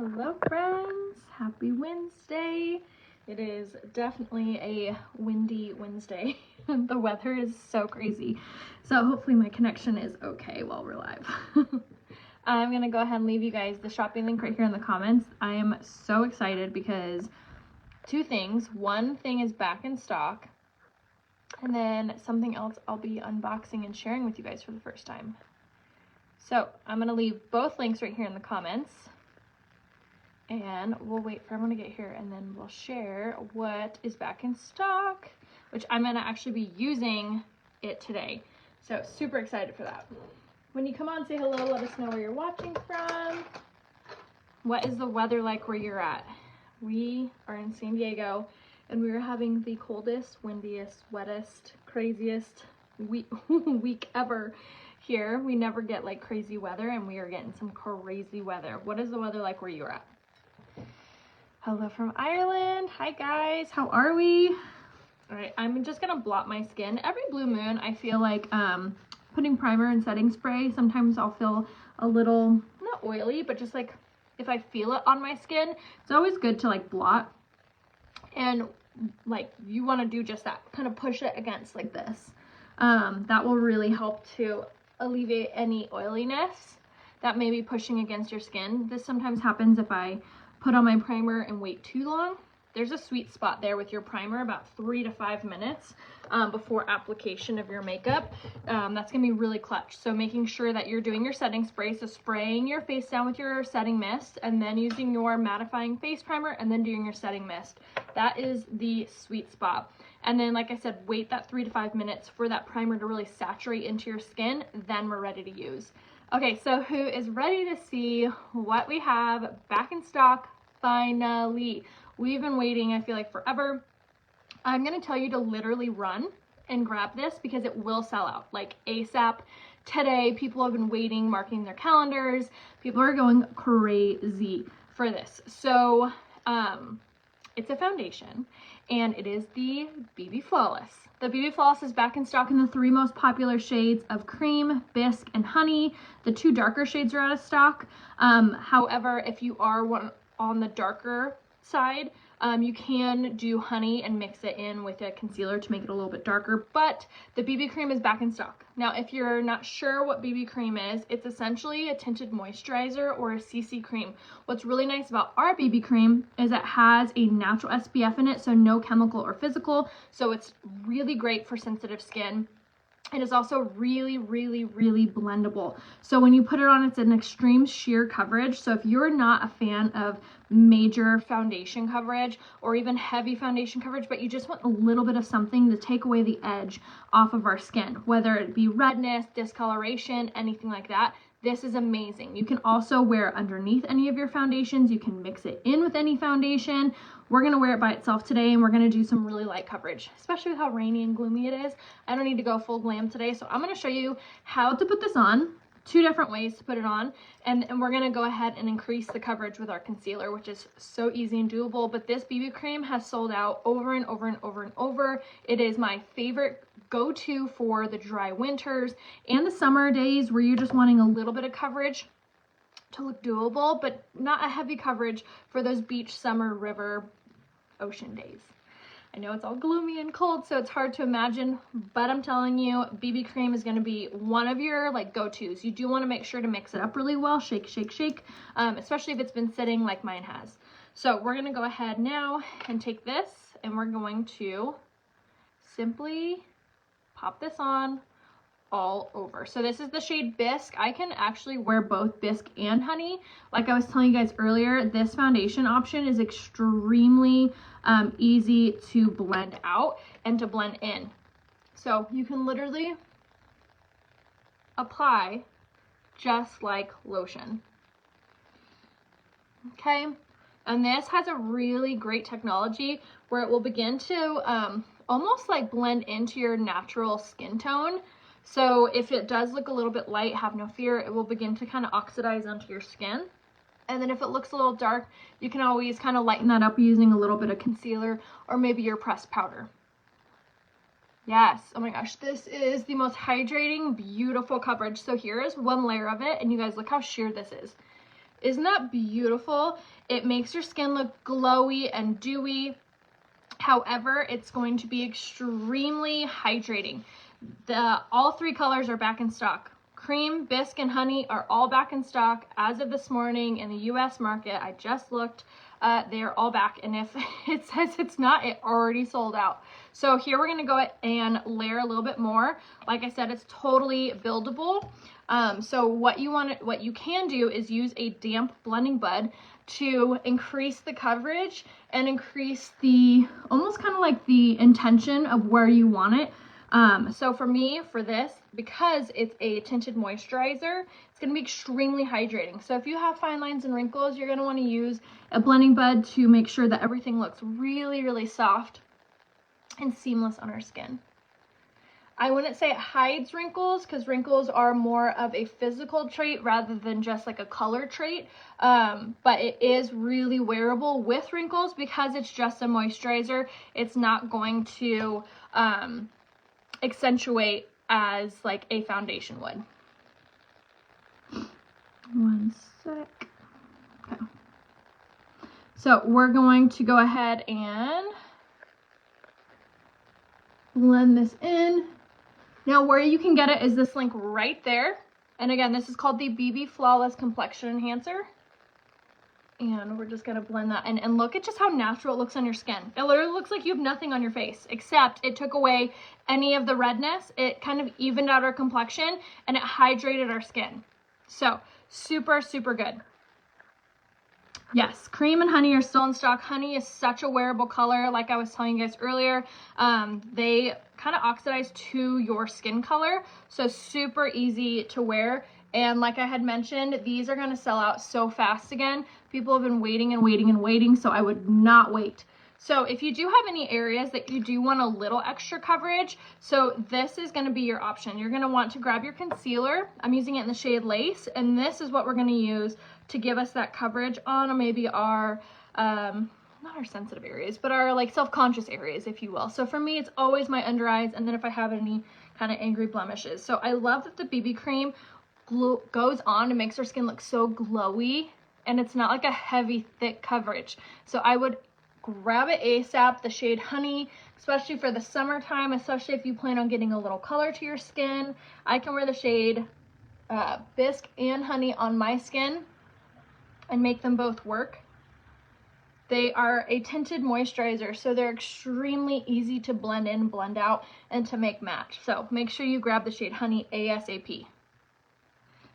Hello friends, happy Wednesday. It is definitely a windy Wednesday. The weather is so crazy. So hopefully my connection is okay while we're live. I'm gonna go ahead and leave you guys the shopping link right here in the comments. I am so excited because two things. One thing is back in stock, and then something else I'll be unboxing and sharing with you guys for the first time. So I'm gonna leave both links right here in the comments. And we'll wait for everyone to get here and then we'll share what is back in stock, which I'm gonna actually be using it today. So super excited for that. When you come on, say hello, let us know where you're watching from. What is the weather like where you're at? We are in San Diego and we are having the coldest, windiest, wettest, craziest week ever here. We never get like crazy weather and we are getting some crazy weather. What is the weather like where you're at? Hello from Ireland. Hi guys, how are we? All right, I'm just gonna blot my skin. Every blue moon, I feel like putting primer and setting spray, sometimes I'll feel a little, not oily, but just like if I feel it on my skin, it's always good to like blot. And like you wanna do just that, kind of push it against like this. That will really help to alleviate any oiliness that may be pushing against your skin. This sometimes happens if I put on my primer and wait too long. There's a sweet spot there with your primer, about 3 to 5 minutes before application of your makeup. That's gonna be really clutch. So making sure that you're doing your setting spray, so spraying your face down with your setting mist and then using your mattifying face primer and then doing your setting mist. That is the sweet spot. And then, like I said, wait that 3 to 5 minutes for that primer to really saturate into your skin, then we're ready to use. Okay, so who is ready to see what we have back in stock finally? We've been waiting, I feel like, forever. I'm gonna tell you to literally run and grab this because it will sell out like ASAP. Today, people have been waiting, marking their calendars. People are going crazy for this. So it's a foundation and it is the BB Flawless. The BB Flawless is back in stock in the 3 most popular shades of cream, bisque, and honey. The 2 darker shades are out of stock. However, if you are on the darker side, you can do honey and mix it in with a concealer to make it a little bit darker, but the BB cream is back in stock. Now, if you're not sure what BB cream is, it's essentially a tinted moisturizer or a CC cream. What's really nice about our BB cream is it has a natural SPF in it, so no chemical or physical, so it's really great for sensitive skin. It is also really, really, really blendable. So when you put it on, it's an extreme sheer coverage. So if you're not a fan of major foundation coverage or even heavy foundation coverage, but you just want a little bit of something to take away the edge off of our skin, whether it be redness, discoloration, anything like that, this is amazing. You can also wear it underneath any of your foundations. You can mix it in with any foundation. We're gonna wear it by itself today and we're gonna do some really light coverage, especially with how rainy and gloomy it is. I don't need to go full glam today, so I'm gonna show you how to put this on, 2 different ways to put it on, and we're gonna go ahead and increase the coverage with our concealer, which is so easy and doable. But this BB cream has sold out over and over and over and over. It is my favorite go-to for the dry winters and the summer days where you're just wanting a little bit of coverage to look doable, but not a heavy coverage for those beach, summer, river, ocean days. I know it's all gloomy and cold, so it's hard to imagine, but I'm telling you, BB cream is going to be one of your like go-tos. You do want to make sure to mix it up really well, shake, shake, shake, especially if it's been sitting like mine has. So we're going to go ahead now and take this and we're going to simply pop this on all over. So this is the shade Bisque. I can actually wear both Bisque and honey. Like I was telling you guys earlier, this foundation option is extremely easy to blend out and to blend in. So you can literally apply just like lotion. Okay, and this has a really great technology where it will begin to almost like blend into your natural skin tone. So if it does look a little bit light, have no fear, it will begin to kind of oxidize onto your skin. And then if it looks a little dark, you can always kind of lighten that up using a little bit of concealer or maybe your pressed powder. Yes, oh my gosh, this is the most hydrating, beautiful coverage. So here is one layer of it, and you guys look how sheer this is. Isn't that beautiful? It makes your skin look glowy and dewy. However, it's going to be extremely hydrating. All three colors are back in stock. Cream, Bisque, and Honey are all back in stock as of this morning in the US market. I just looked. They're all back, and if it says it's not, it already sold out. So here we're going to go and layer a little bit more. Like I said, it's totally buildable. So what you can do is use a damp blending bud to increase the coverage and increase the, almost kind of like the intention of where you want it. So for me, for this, because it's a tinted moisturizer, it's going to be extremely hydrating. So if you have fine lines and wrinkles, you're going to want to use a blending bud to make sure that everything looks really, really soft and seamless on our skin. I wouldn't say it hides wrinkles, because wrinkles are more of a physical trait rather than just like a color trait. But it is really wearable with wrinkles because it's just a moisturizer. It's not going to accentuate as like a foundation would. One sec. Okay. So we're going to go ahead and blend this in. Now where you can get it is this link right there. And again, this is called the BB Flawless Complexion Enhancer. And we're just gonna blend that in, and look at just how natural it looks on your skin. It literally looks like you have nothing on your face, except it took away any of the redness. It kind of evened out our complexion and it hydrated our skin. So super, super good. Yes, Cream and Honey are still in stock. Honey is such a wearable color. Like I was telling you guys earlier, they kind of oxidize to your skin color. So super easy to wear. And like I had mentioned, these are going to sell out so fast again. People have been waiting and waiting and waiting, so I would not wait. So if you do have any areas that you do want a little extra coverage, so this is going to be your option. You're going to want to grab your concealer. I'm using it in the shade Lace, and this is what we're going to use to give us that coverage on maybe our, not our sensitive areas, but our like self-conscious areas, if you will. So for me, it's always my under eyes, and then if I have any kind of angry blemishes. So I love that the BB cream goes on and makes our skin look so glowy, and it's not like a heavy, thick coverage. So I would grab it ASAP, the shade Honey, especially for the summertime, especially if you plan on getting a little color to your skin. I can wear the shade Bisque and Honey on my skin and make them both work. They are a tinted moisturizer, so they're extremely easy to blend in, blend out, and to make match. So make sure you grab the shade Honey ASAP.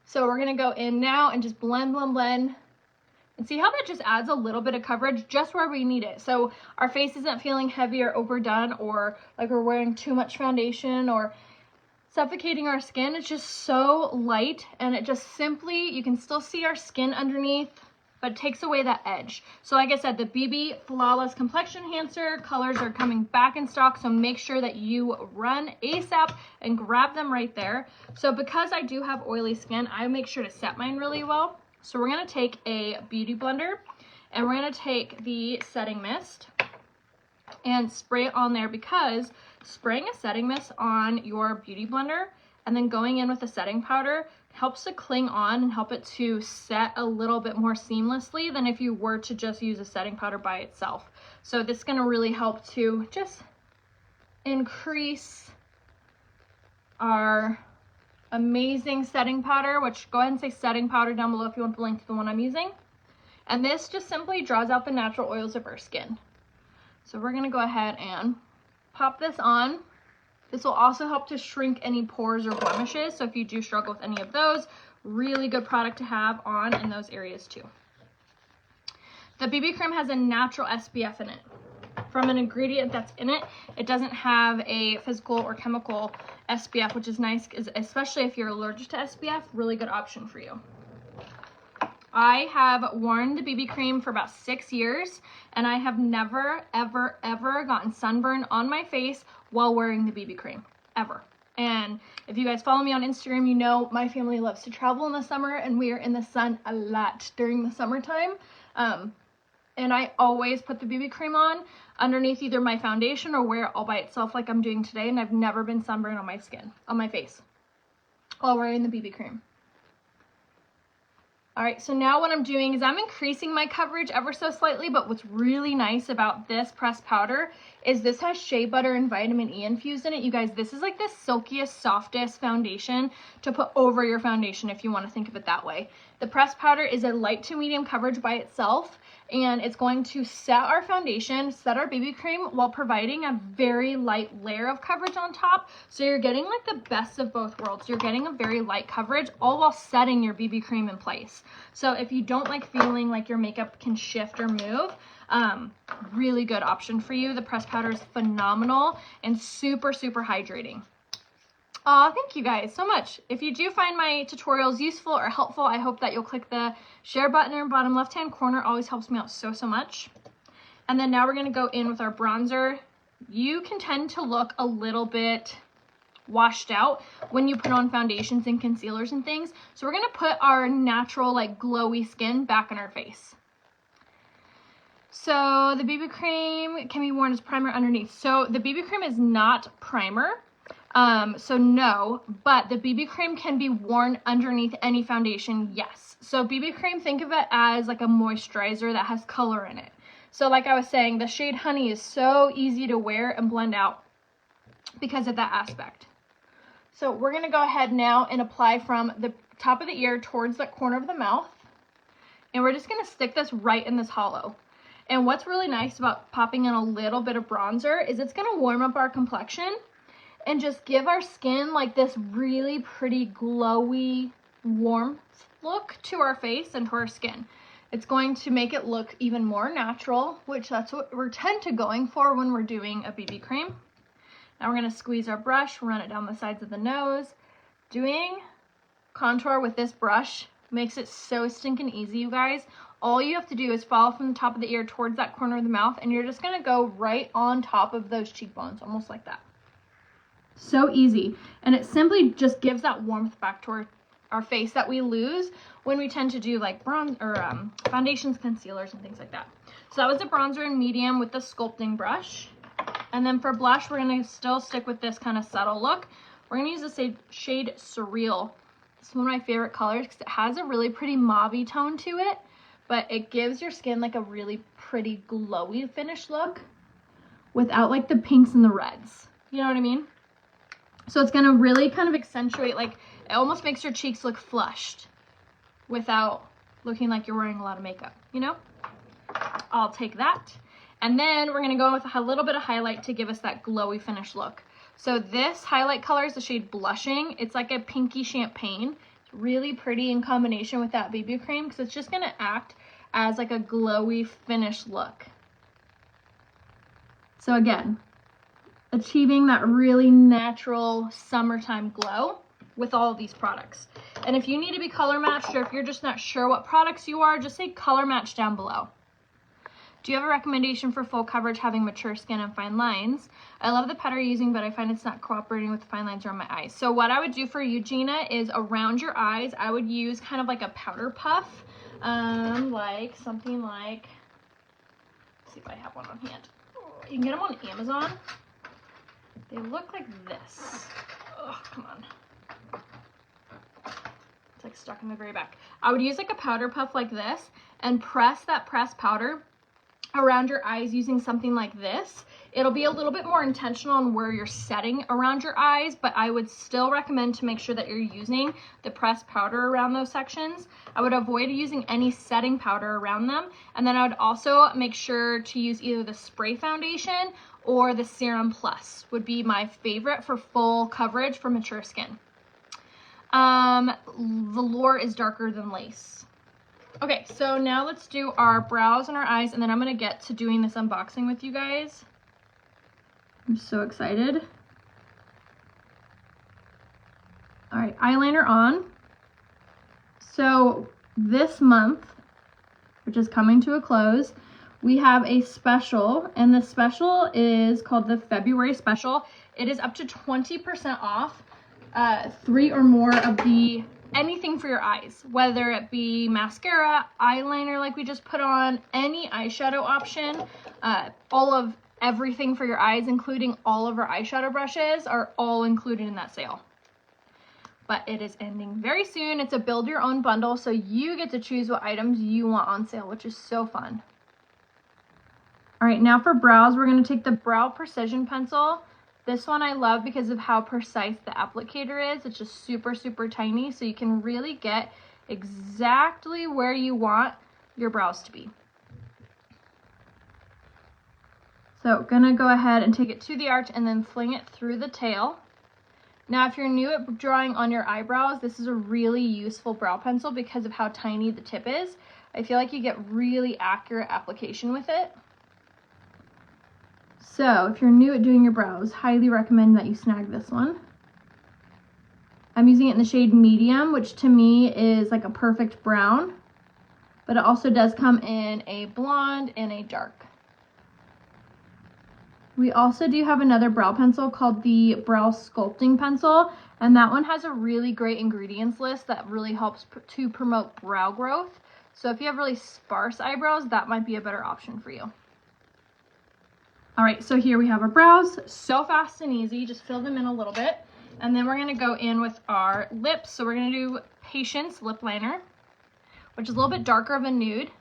So we're gonna go in now and just blend, blend, blend. And see how that just adds a little bit of coverage just where we need it. So our face isn't feeling heavy or overdone, or like we're wearing too much foundation or suffocating our skin. It's just so light, and it just simply, you can still see our skin underneath, but it takes away that edge. So like I said, the BB Flawless Complexion Enhancer colors are coming back in stock, so make sure that you run ASAP and grab them right there. So because I do have oily skin, I make sure to set mine really well. So we're gonna take a beauty blender, and we're gonna take the setting mist and spray it on there, because spraying a setting mist on your beauty blender and then going in with a setting powder helps to cling on and help it to set a little bit more seamlessly than if you were to just use a setting powder by itself. So this is gonna really help to just increase our amazing setting powder, which go ahead and say setting powder down below if you want the link to the one I'm using. And this just simply draws out the natural oils of our skin. So we're gonna go ahead and pop this on. This will also help to shrink any pores or blemishes. So if you do struggle with any of those, really good product to have on in those areas too. The BB cream has a natural SPF in it. From an ingredient that's in it, it doesn't have a physical or chemical SPF, which is nice, especially if you're allergic to SPF, really good option for you. I have worn the BB cream for about 6 years, and I have never, ever, ever gotten sunburn on my face while wearing the BB cream, ever. And if you guys follow me on Instagram, you know my family loves to travel in the summer, and we are in the sun a lot during the summertime. And I always put the BB cream on underneath either my foundation or wear it all by itself like I'm doing today, and I've never been sunburned on my skin, on my face, while wearing the BB cream. All right, so now what I'm doing is I'm increasing my coverage ever so slightly, but what's really nice about this pressed powder is this has shea butter and vitamin E infused in it. You guys, this is like the silkiest, softest foundation to put over your foundation if you want to think of it that way. The pressed powder is a light to medium coverage by itself, and it's going to set our foundation, set our BB cream while providing a very light layer of coverage on top. So you're getting like the best of both worlds. You're getting a very light coverage all while setting your BB cream in place. So if you don't like feeling like your makeup can shift or move, really good option for you. The pressed powder is phenomenal and super, super hydrating. Thank you guys so much. If you do find my tutorials useful or helpful, I hope that you'll click the share button in the bottom left-hand corner. Always helps me out so, so much. And then now we're going to go in with our bronzer. You can tend to look a little bit washed out when you put on foundations and concealers and things. So we're going to put our natural, like, glowy skin back on our face. So the BB cream can be worn as primer underneath. So the BB cream is not primer. So no, but the BB cream can be worn underneath any foundation, yes. So BB cream, think of it as like a moisturizer that has color in it. So like I was saying, the shade Honey is so easy to wear and blend out because of that aspect. So we're going to go ahead now and apply from the top of the ear towards the corner of the mouth. And we're just going to stick this right in this hollow. And what's really nice about popping in a little bit of bronzer is it's going to warm up our complexion and just give our skin like this really pretty glowy warmth look to our face and to our skin. It's going to make it look even more natural, which that's what we're tend to going for when we're doing a BB cream. Now we're going to squeeze our brush, run it down the sides of the nose. Doing contour with this brush makes it so stinking easy, you guys. All you have to do is follow from the top of the ear towards that corner of the mouth, and you're just going to go right on top of those cheekbones, almost like that. So easy, and it simply just gives that warmth back to our face that we lose when we tend to do like bronze or foundations, concealers, and things like that. So that was the bronzer in medium with the sculpting brush. And then for blush, we're going to still stick with this kind of subtle look. We're going to use the shade Surreal. It's one of my favorite colors because it has a really pretty mauve-y tone to it, but it gives your skin like a really pretty glowy finish look without like the pinks and the reds. You know what I mean? So it's going to really kind of accentuate, like, it almost makes your cheeks look flushed without looking like you're wearing a lot of makeup, you know? I'll take that. And then we're going to go with a little bit of highlight to give us that glowy finish look. So this highlight color is the shade Blushing. It's like a pinky champagne. It's really pretty in combination with that BB cream because it's just going to act as like a glowy finish look. So again, achieving that really natural summertime glow with all of these products. And if you need to be color matched, or if you're just not sure what products you are, just say color match down below. Do you have a recommendation for full coverage having mature skin and fine lines? I love the powder you're using, but I find it's not cooperating with the fine lines around my eyes. So what I would do for you, Gina, is around your eyes, I would use kind of like a powder puff, like something like, let's see if I have one on hand. You can get them on Amazon. They look like this. Oh, come on. It's like stuck in the very back. I would use like a powder puff like this and press that pressed powder around your eyes using something like this. It'll be a little bit more intentional on where you're setting around your eyes, but I would still recommend to make sure that you're using the pressed powder around those sections. I would avoid using any setting powder around them. And then I would also make sure to use either the spray foundation or the Serum Plus would be my favorite for full coverage for mature skin. Velour is darker than lace. Okay, so now let's do our brows and our eyes, and then I'm going to get to doing this unboxing with you guys. I'm so excited. All right, eyeliner on. So this month, which is coming to a close, we have a special, and the special is called the February special. It is up to 20% off 3 or more of the anything for your eyes, whether it be mascara, eyeliner like we just put on, any eyeshadow option, all of everything for your eyes, including all of our eyeshadow brushes, are all included in that sale. but it is ending very soon. It's a build your own bundle, so you get to choose what items you want on sale, which is so fun. All right, now for brows, we're going to take the Brow Precision Pencil. This one I love because of how precise the applicator is. It's just super, super tiny, so you can really get exactly where you want your brows to be. So gonna go ahead and take it to the arch and then fling it through the tail. Now, if you're new at drawing on your eyebrows, this is a really useful brow pencil because of how tiny the tip is. I feel like you get really accurate application with it. So if you're new at doing your brows, highly recommend that you snag this one. I'm using it in the shade medium, which to me is like a perfect brown, but it also does come in a blonde and a dark. We also do have another brow pencil called the Brow Sculpting Pencil, and that one has a really great ingredients list that really helps to promote brow growth. So if you have really sparse eyebrows, that might be a better option for you. All right, so here we have our brows. So fast and easy, just fill them in a little bit. And then we're gonna go in with our lips. So we're gonna do Patience Lip Liner, which is a little bit darker of a nude.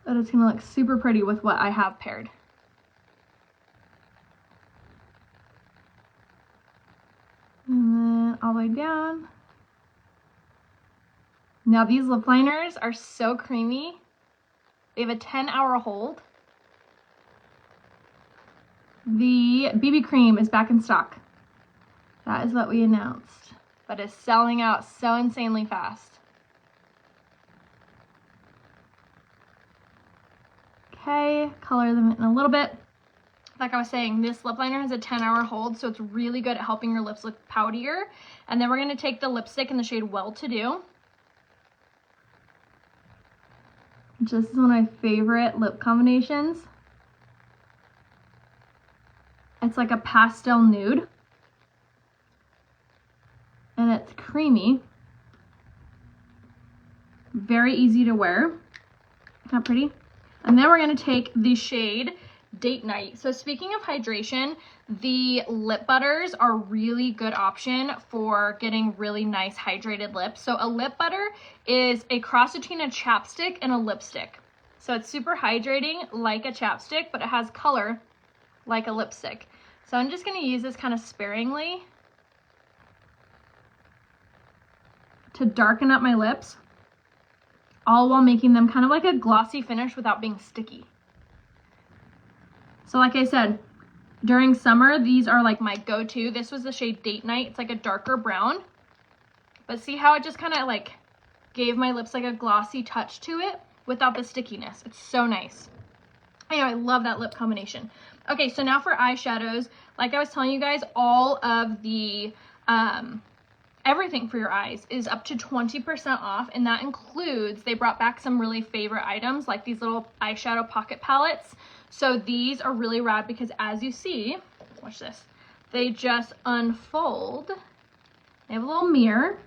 But it's gonna look super pretty with what I have paired. And then all the way down. Now these lip liners are so creamy. They have a 10-hour hold. The BB cream is back in stock. That is what we announced, but it's selling out so insanely fast. Okay, color them in a little bit. Like I was saying, this lip liner has a 10-hour hold, so it's really good at helping your lips look poutier. And then we're going to take the lipstick in the shade Well To Do. This is one of my favorite lip combinations. It's like a pastel nude. And it's creamy. Very easy to wear. Isn't that pretty? And then we're going to take the shade Date Night. So speaking of hydration, the lip butters are a really good option for getting really nice hydrated lips. So a lip butter is a cross between a chapstick and a lipstick. So it's super hydrating like a chapstick, but it has color like a lipstick. So I'm just going to use this kind of sparingly to darken up my lips, all while making them kind of like a glossy finish without being sticky. So like I said, during summer, these are like my go-to. This was the shade Date Night. It's like a darker brown, but see how it just kind of like gave my lips like a glossy touch to it without the stickiness. It's so nice. I love that lip combination. Okay, so now for eyeshadows, like I was telling you guys, all of the everything for your eyes is up to 20% off, and that includes, they brought back some really favorite items like these little eyeshadow pocket palettes. So these are really rad because as you see, watch this, they just unfold. They have a little mirror,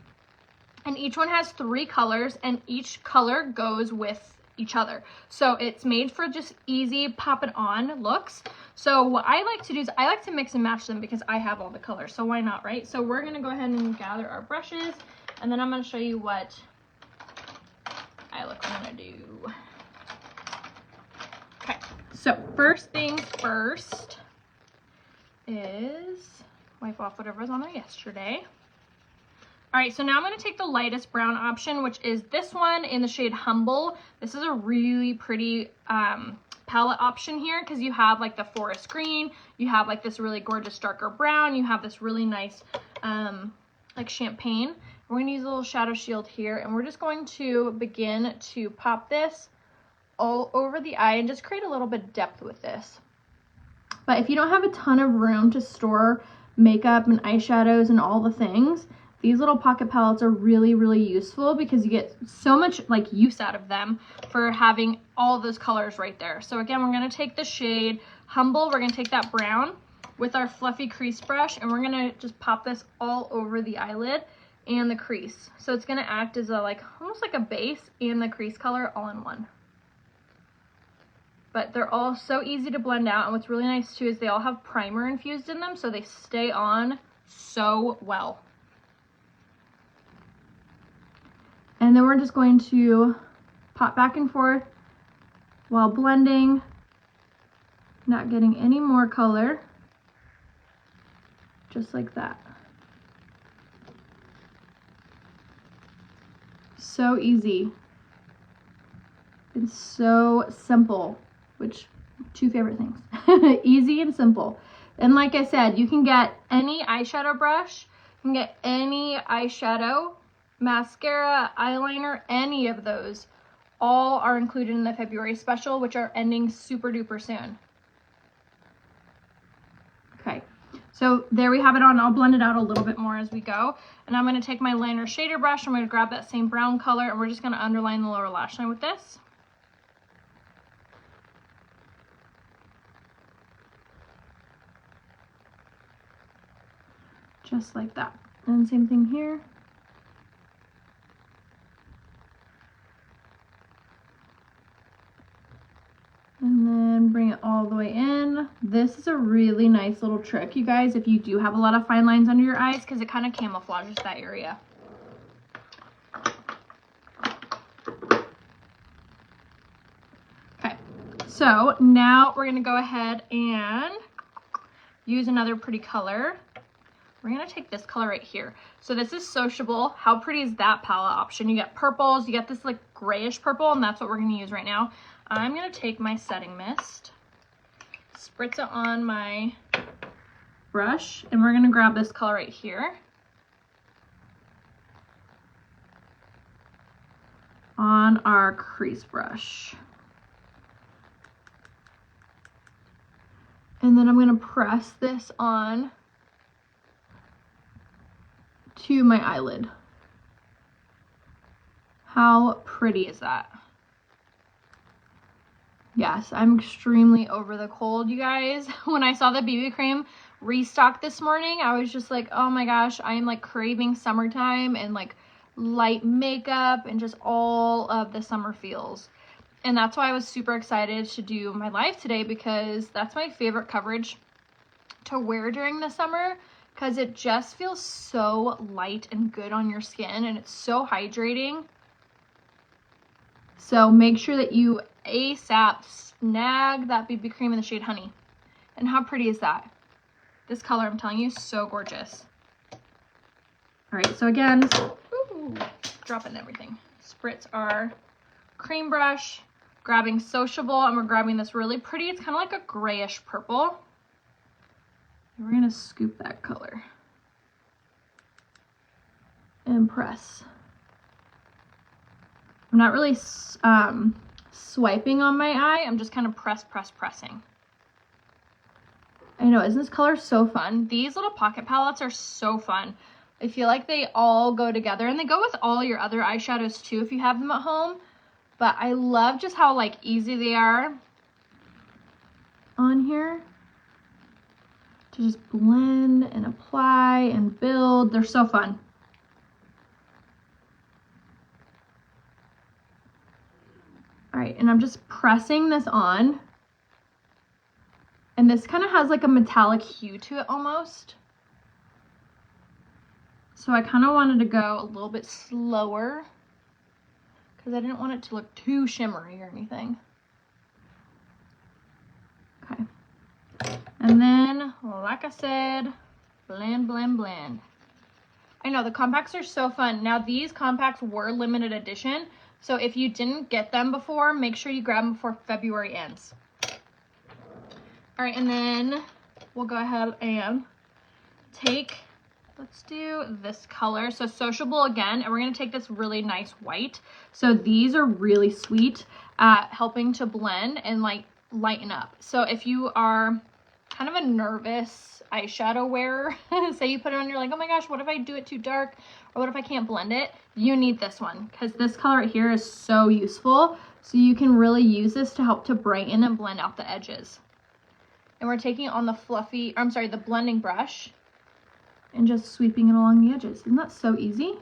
and each one has 3 colors, and each color goes with each other. So it's made for just easy pop it on looks. So what I like to do is I like to mix and match them because I have all the colors, so why not, right? So we're gonna go ahead and gather our brushes, and then I'm gonna show you what I gonna do. Okay, so first things first is wipe off whatever was on there yesterday. All right, so now I'm going to take the lightest brown option, which is this one in the shade Humble. This is a really pretty palette option here because you have like the forest green, you have like this really gorgeous darker brown, you have this really nice like champagne. We're going to use a little shadow shield here, and we're just going to begin to pop this all over the eye and just create a little bit of depth with this. But if you don't have a ton of room to store makeup and eyeshadows and all the things, these little pocket palettes are really, really useful because you get so much like use out of them for having all those colors right there. So again, we're going to take the shade Humble. We're going to take that brown with our fluffy crease brush, and we're going to just pop this all over the eyelid and the crease. So it's going to act as a like almost like a base and the crease color all in one. But they're all so easy to blend out, and what's really nice too is they all have primer infused in them, so they stay on so well. And then we're just going to pop back and forth while blending, not getting any more color, just like that. So easy. It's so simple, which, two favorite things. Easy and simple. And like I said, you can get any eyeshadow brush, you can get any eyeshadow, mascara, eyeliner, any of those. All are included in the February special, which are ending super duper soon. Okay, so there we have it on. I'll blend it out a little bit more as we go. And I'm going to take my liner shader brush. I'm going to grab that same brown color, and we're just going to underline the lower lash line with this. Just like that. And same thing here. And then bring it all the way in. This is a really nice little trick, you guys, if you do have a lot of fine lines under your eyes, because it kind of camouflages that area. Okay, so now we're going to go ahead and use another pretty color. We're going to take this color right here. So this is Sociable. How pretty is that palette option? You get purples, you get this like grayish purple, and that's what we're going to use right now. I'm going to take my setting mist, spritz it on my brush, and we're going to grab this color right here on our crease brush. And then I'm going to press this on to my eyelid. How pretty is that? Yes, I'm extremely over the cold, you guys. When I saw the BB cream restock this morning, I was just like, oh my gosh, I am like craving summertime and like light makeup and just all of the summer feels. And that's why I was super excited to do my live today, because that's my favorite coverage to wear during the summer, because it just feels so light and good on your skin, and it's so hydrating. So make sure that you ASAP snag that BB cream in the shade Honey. And how pretty is that? This color, I'm telling you, is so gorgeous. All right, so again, dropping everything. Spritz our cream brush, grabbing Sociable, and we're grabbing this really pretty, it's kind of like a grayish purple. And we're gonna scoop that color and press. I'm not really swiping on my eye. I'm just kind of pressing. I know, isn't this color so fun? These little pocket palettes are so fun. I feel like they all go together, and they go with all your other eyeshadows too if you have them at home. But I love just how like easy they are on here to just blend and apply and build. They're so fun. All right, and I'm just pressing this on. And this kind of has like a metallic hue to it almost. So I kind of wanted to go a little bit slower because I didn't want it to look too shimmery or anything. Okay. And then, like I said, blend, blend, blend. I know, the compacts are so fun. Now, these compacts were limited edition. So if you didn't get them before, make sure you grab them before February ends. All right, and then we'll go ahead and take, let's do this color. So Sociable again, and we're gonna take this really nice white. So these are really sweet at helping to blend and like lighten up. So if you are kind of a nervous eyeshadow wearer, say you put it on, you're like, oh my gosh, what if I do it too dark? Or what if I can't blend it? You need this one, because this color right here is so useful. So you can really use this to help to brighten and blend out the edges. And we're taking it on the the blending brush and just sweeping it along the edges. Isn't that so easy?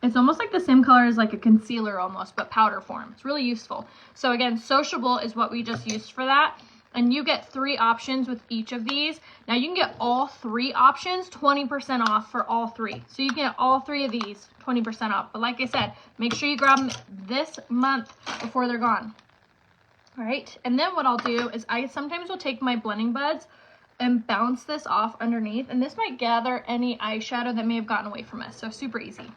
It's almost like the same color as like a concealer almost, but powder form. It's really useful. So again, Sociable is what we just used for that. and you get 3 options with each of these. Now you can get all 3 options 20% off for all 3. So you can get all 3 of these 20% off. But like I said, make sure you grab them this month before they're gone. All right, and then what I'll do is I sometimes will take my blending buds and bounce this off underneath, and this might gather any eyeshadow that may have gotten away from us. So super easy.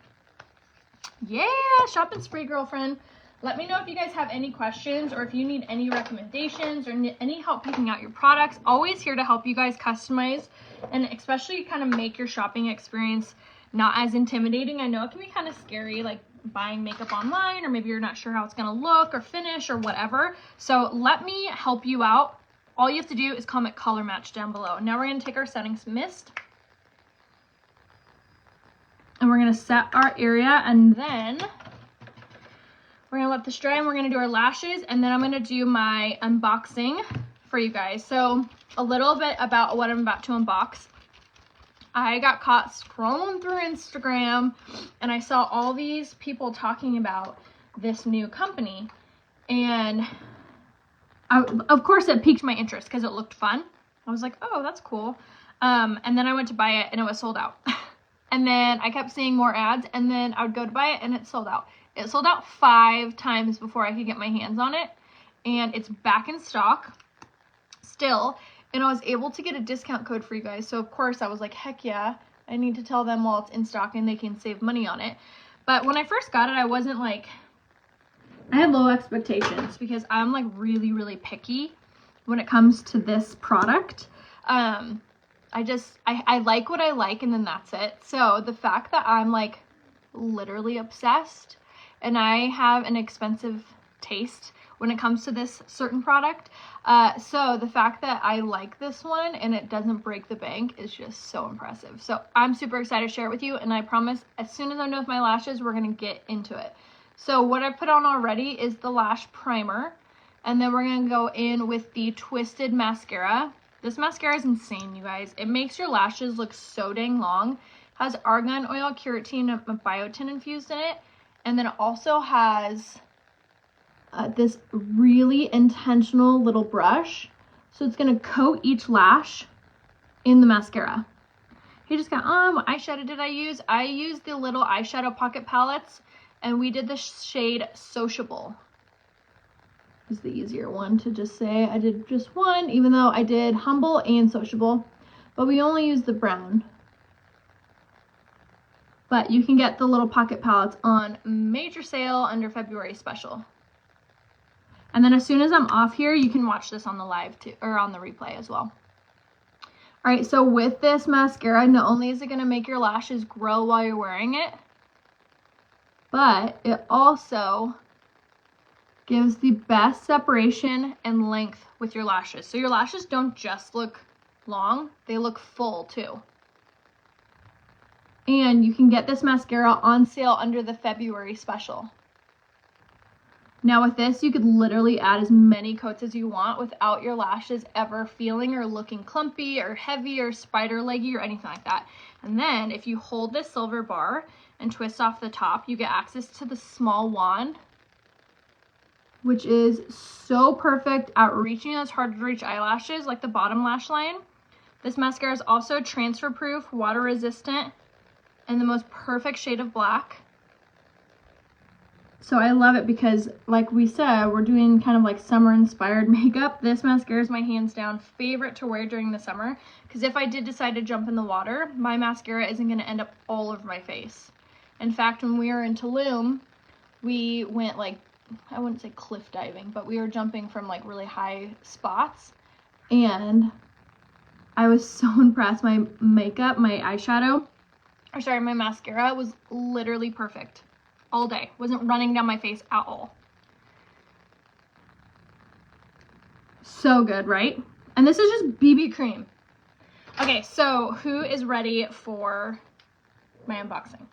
Yeah, shop and spree, girlfriend. Let me know if you guys have any questions or if you need any recommendations or any help picking out your products. Always here to help you guys customize and especially kind of make your shopping experience not as intimidating. I know it can be kind of scary, like buying makeup online, or maybe you're not sure how it's going to look or finish or whatever. So let me help you out. All you have to do is comment color match down below. Now we're going to take our settings mist and we're going to set our area, and then we're going to let this dry and we're going to do our lashes, and then I'm going to do my unboxing for you guys. So a little bit about what I'm about to unbox. I got caught scrolling through Instagram and I saw all these people talking about this new company, and of course it piqued my interest because it looked fun. I was like, oh, that's cool. And then I went to buy it and it was sold out. And then I kept seeing more ads, and then I would go to buy it and it sold out. It sold out 5 times before I could get my hands on it, and it's back in stock still. And I was able to get a discount code for you guys. So of course I was like, heck yeah, I need to tell them while it's in stock and they can save money on it. But when I first got it, I wasn't like, I had low expectations because I'm like really, really picky when it comes to this product. I like what I like, and then that's it. So the fact that I'm like literally obsessed and I have an expensive taste when it comes to this certain product. So the fact that I like this one and it doesn't break the bank is just so impressive. So I'm super excited to share it with you, and I promise as soon as I'm done with my lashes, we're going to get into it. So what I put on already is the lash primer, and then we're going to go in with the Twisted mascara. This mascara is insane, you guys. It makes your lashes look so dang long. It has argan oil, keratin, and biotin infused in it, and then it also has this really intentional little brush. So it's going to coat each lash in the mascara. He just got, what eyeshadow did I use? I used the little eyeshadow pocket palettes, and we did the shade Sociable. Is the easier one to just say. I did just one, even though I did Humble and Sociable, but we only used the brown. But you can get the little pocket palettes on major sale under February special. And then as soon as I'm off here, you can watch this on the live too, or on the replay as well. All right, so with this mascara, not only is it going to make your lashes grow while you're wearing it, but it also gives the best separation and length with your lashes. So your lashes don't just look long, they look full too. And you can get this mascara on sale under the February special. Now with this, you could literally add as many coats as you want without your lashes ever feeling or looking clumpy or heavy or spider leggy or anything like that. And then if you hold this silver bar and twist off the top, you get access to the small wand, which is so perfect at reaching those hard to reach eyelashes like the bottom lash line. This mascara is also transfer proof, water resistant, and the most perfect shade of black. So I love it because, like we said, we're doing kind of like summer inspired makeup. This mascara is my hands down favorite to wear during the summer, because if I did decide to jump in the water, my mascara isn't going to end up all over my face. In fact, when we were in Tulum, we went like, I wouldn't say cliff diving, but we were jumping from like really high spots, and I was so impressed. My makeup, my eyeshadow, or sorry, my mascara was literally perfect all day. Wasn't running down my face at all. So good, right? And this is just BB cream. Okay, so who is ready for my unboxing?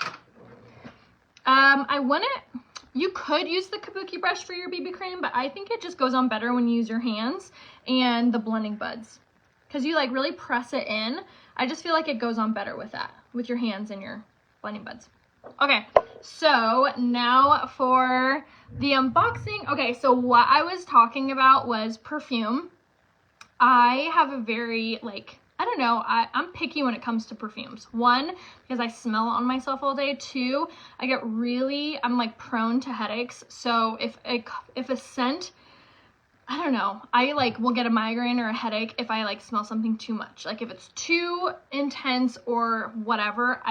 You could use the Kabuki brush for your BB cream, but I think it just goes on better when you use your hands and the blending buds, because you like really press it in. I just feel like it goes on better with that, with your hands and your blending buds. Okay, so now for the unboxing. Okay, so what I was talking about was perfume. I have a very, like, I don't know, I'm picky when it comes to perfumes. One, because I smell it on myself all day. Two, I'm like prone to headaches. So if a scent, I don't know, I like will get a migraine or a headache if I like smell something too much. Like if it's too intense or whatever,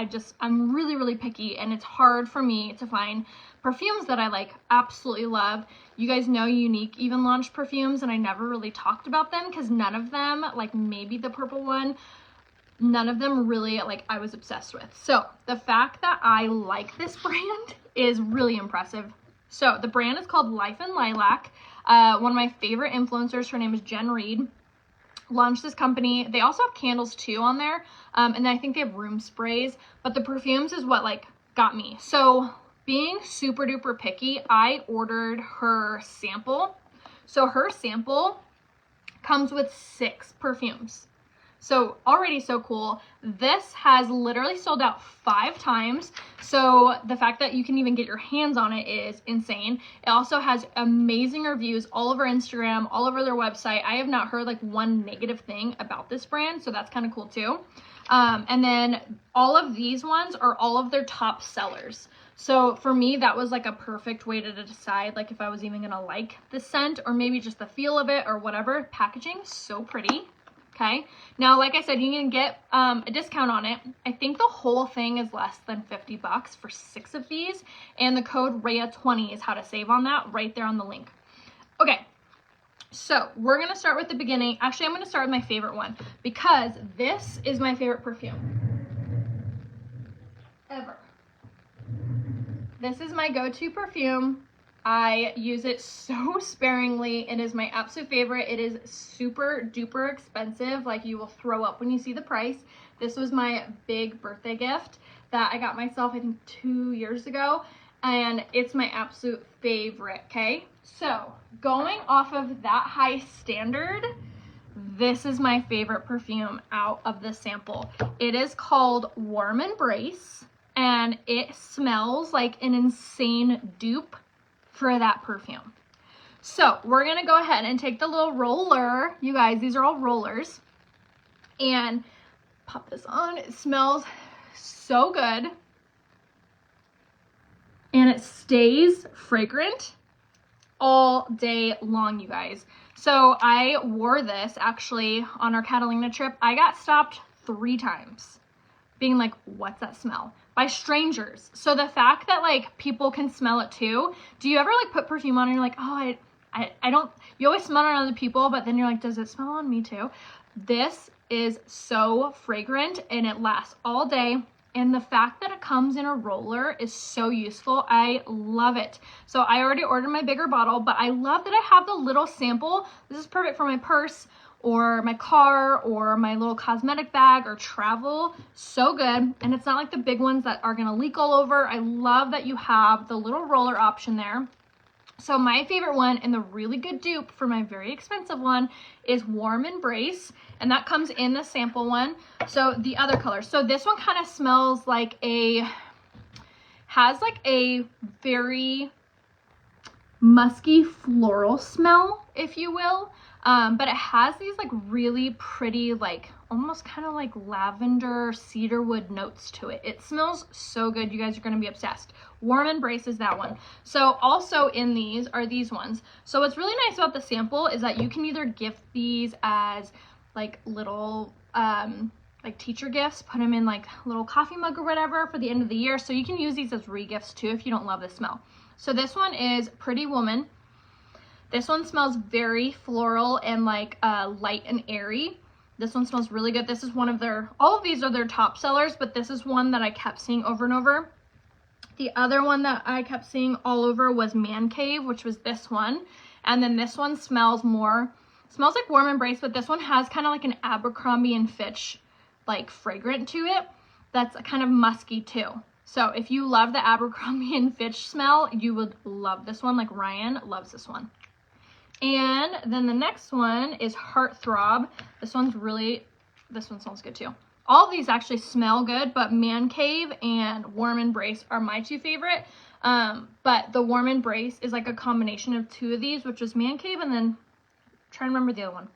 I'm really, really picky, and it's hard for me to find perfumes that I like absolutely love. You guys know Younique even launched perfumes, and I never really talked about them because none of them, like maybe the purple one, none of them really like I was obsessed with. So the fact that I like this brand is really impressive. So the brand is called Life in Lilac. One of my favorite influencers, her name is Jen Reed, launched this company. They also have candles too on there, and I think they have room sprays, but the perfumes is what like got me. So being super duper picky, I ordered her sample. So her sample comes with 6 perfumes. So already so cool. This has literally sold out 5 times. So the fact that you can even get your hands on it is insane. It also has amazing reviews all over Instagram, all over their website. I have not heard like one negative thing about this brand, so that's kind of cool too. And then all of these ones are all of their top sellers. So for me, that was like a perfect way to decide like if I was even gonna like the scent or maybe just the feel of it or whatever. Packaging, so pretty. Okay, now like I said, you can get a discount on it. I think the whole thing is less than $50 for 6 of these, and the code RHEA20 is how to save on that right there on the link. Okay, so we're gonna start with the beginning. Actually, I'm gonna start with my favorite one because this is my favorite perfume ever. This is my go-to perfume. I use it so sparingly. It is my absolute favorite. It is super duper expensive. Like you will throw up when you see the price. This was my big birthday gift that I got myself, I think 2 years ago. And it's my absolute favorite, okay? So going off of that high standard, this is my favorite perfume out of the sample. It is called Warm Embrace, and it smells like an insane dupe for that perfume. So we're gonna go ahead and take the little roller, you guys, these are all rollers, and pop this on. It smells so good, and it stays fragrant all day long, you guys. So I wore this actually on our Catalina trip. I got stopped 3 times being like, what's that smell? By strangers. So the fact that like people can smell it too. Do you ever like put perfume on and you're like, oh, I don't, you always smell it on other people, but then you're like, does it smell on me too? This is so fragrant and it lasts all day. And the fact that it comes in a roller is so useful. I love it. So I already ordered my bigger bottle, but I love that I have the little sample. This is perfect for my purse or my car or my little cosmetic bag or travel. So good. And it's not like the big ones that are gonna leak all over. I love that you have the little roller option there. So my favorite one and the really good dupe for my very expensive one is Warm Embrace, and that comes in the sample one. So the other color, so this one kind of smells like has like a very musky floral smell, if you will. But it has these like really pretty, like almost kind of like lavender cedarwood notes to it. It smells so good. You guys are going to be obsessed. Warm Embrace is that one. So also in these are these ones. So what's really nice about the sample is that you can either gift these as like little like teacher gifts, put them in like a little coffee mug or whatever for the end of the year. So you can use these as re-gifts too if you don't love the smell. So this one is Pretty Woman. This one smells very floral and like light and airy. This one smells really good. This is one of their, all of these are their top sellers, but this is one that I kept seeing over and over. The other one that I kept seeing all over was Man Cave, which was this one. And then this one smells like Warm Embrace, but this one has kind of like an Abercrombie & Fitch like fragrant to it. That's kind of musky too. So if you love the Abercrombie & Fitch smell, you would love this one. Like Ryan loves this one. And then the next one is Heartthrob. This one smells good too. All of these actually smell good, but Man Cave and Warm Embrace are my 2 favorite. But the Warm Embrace is like a combination of 2 of these, which is Man Cave, and then I'm trying to remember the other one.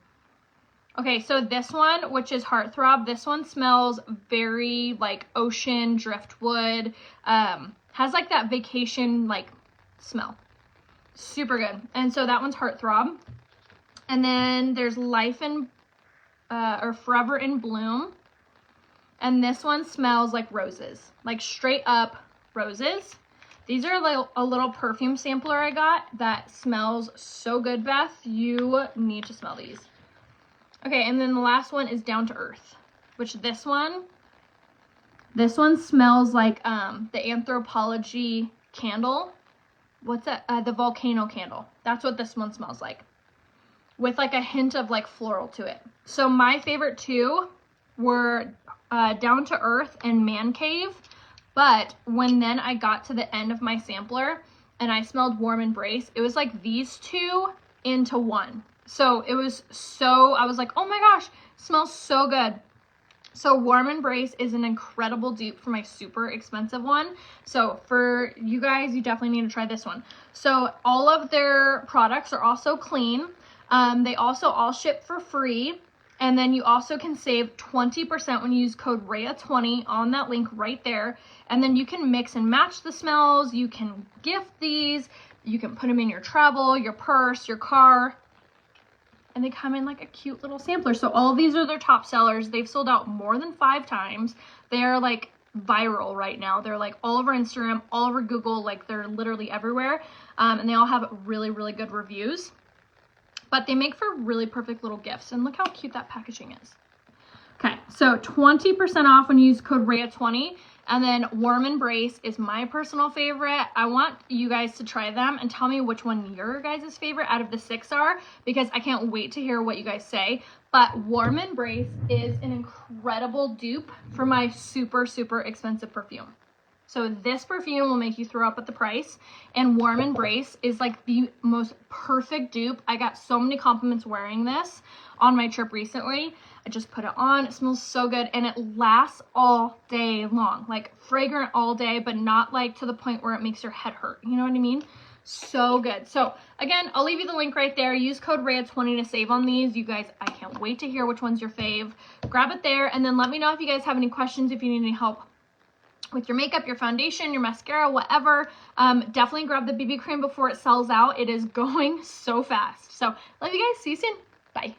Okay, so this one, which is Heartthrob, this one smells very like ocean, driftwood, has like that vacation like smell. Super good. And so that one's Heartthrob. And then there's Life in, or Forever in Bloom. And this one smells like roses, like straight up roses. These are like a little perfume sampler I got that smells so good, Beth. You need to smell these. Okay, and then the last one is Down to Earth, which this one smells like the Anthropologie candle. What's that? The volcano candle. That's what this one smells like, with like a hint of like floral to it. So my favorite two were Down to Earth and Man Cave. But when then I got to the end of my sampler and I smelled Warm Embrace, it was like these two into one. So it was so, I was like, oh my gosh, smells so good. So Warm Embrace is an incredible dupe for my super expensive one. So for you guys, you definitely need to try this one. So all of their products are also clean. They also all ship for free. And then you also can save 20% when you use code RHEA20 on that link right there. And then you can mix and match the smells. You can gift these. You can put them in your travel, your purse, your car. And they come in like a cute little sampler. So all of these are their top sellers. They've sold out more than 5 times. They're like viral right now. They're like all over Instagram, all over Google. Like they're literally everywhere. And they all have really, really good reviews. But they make for really perfect little gifts. And look how cute that packaging is. Okay, so 20% off when you use code RHEA20. And then Warm Embrace is my personal favorite. I want you guys to try them and tell me which one your guys' favorite out of the 6 are, because I can't wait to hear what you guys say. But Warm Embrace is an incredible dupe for my super, super expensive perfume. So this perfume will make you throw up at the price, and Warm Embrace is like the most perfect dupe. I got so many compliments wearing this on my trip recently. I just put it on. It smells so good, and it lasts all day long. Like fragrant all day, but not like to the point where it makes your head hurt. You know what I mean? So good. So again, I'll leave you the link right there. Use code RHEA20 to save on these. You guys, I can't wait to hear which one's your fave. Grab it there, and then let me know if you guys have any questions, if you need any help with your makeup, your foundation, your mascara, whatever. Definitely grab the BB cream before it sells out. It is going so fast. So love you guys. See you soon. Bye.